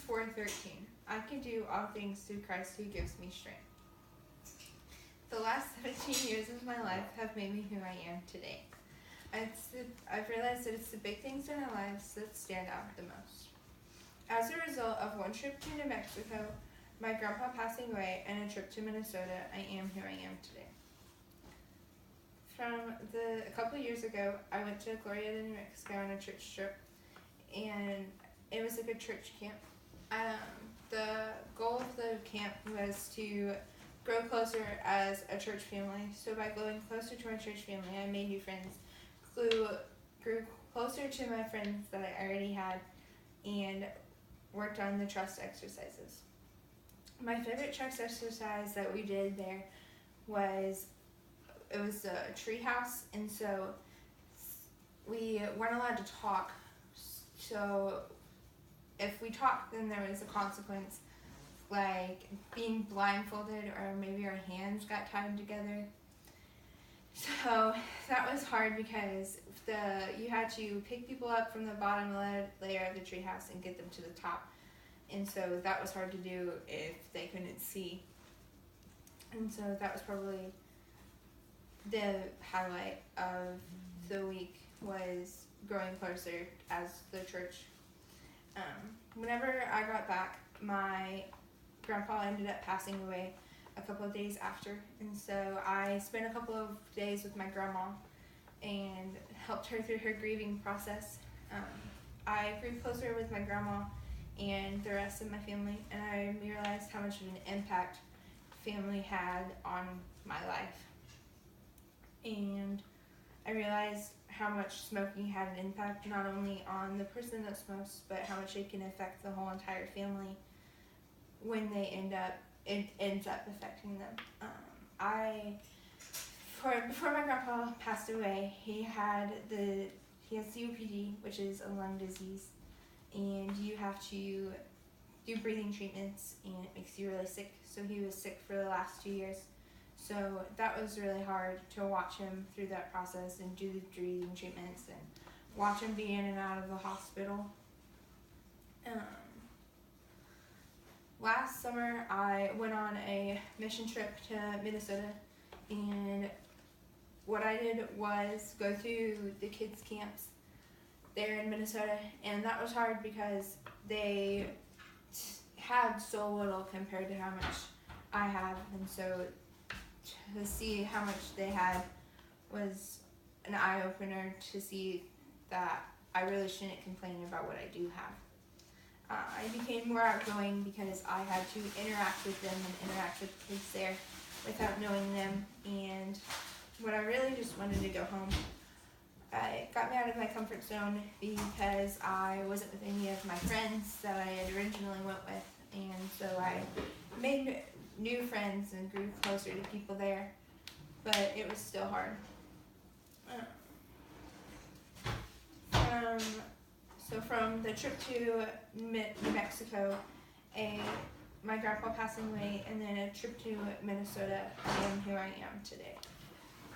4:13. I can do all things through Christ who gives me strength. The last 17 years of my life have made me who I am today. I've realized that it's the big things in our lives that stand out the most. As a result of one trip to New Mexico, my grandpa passing away, and a trip to Minnesota, I am who I am today. A couple of years ago, I went to Gloria, New Mexico on a church trip, and it was like a church camp. The goal of the camp was to grow closer as a church family. So by going closer to our church family, I made new friends, grew closer to my friends that I already had, and worked on the trust exercises. My favorite trust exercise that we did there was a tree house, and so we weren't allowed to talk. So if we talked, then there was a consequence, like being blindfolded, or maybe our hands got tied together. So that was hard because you had to pick people up from the bottom layer of the treehouse and get them to the top. And so that was hard to do if they couldn't see. And so that was probably the highlight of the week, was growing closer as the church. Whenever I got back, my grandpa ended up passing away a couple of days after, and so I spent a couple of days with my grandma and helped her through her grieving process. I grew closer with my grandma and the rest of my family, and I realized how much of an impact family had on my life. And I realized how much smoking had an impact not only on the person that smokes, but how much it can affect the whole entire family when it ends up affecting them. Before my grandpa passed away, he has COPD, which is a lung disease, and you have to do breathing treatments, and it makes you really sick. So he was sick for the last 2 years. So that was really hard to watch him through that process and do the breathing treatments and watch him be in and out of the hospital. Last summer, I went on a mission trip to Minnesota, and what I did was go through the kids' camps there in Minnesota, and that was hard because they had so little compared to how much I have, and so to see how much they had was an eye-opener to see that I really shouldn't complain about what I do have. I became more outgoing because I had to interact with them and interact with the kids there without knowing them, and when I really just wanted to go home, it got me out of my comfort zone because I wasn't with any of my friends that I had originally went with, and so I made new friends and grew closer to people there, but it was still hard. So from the trip to New Mexico, my grandpa passing away, and then a trip to Minnesota, I am who I am today.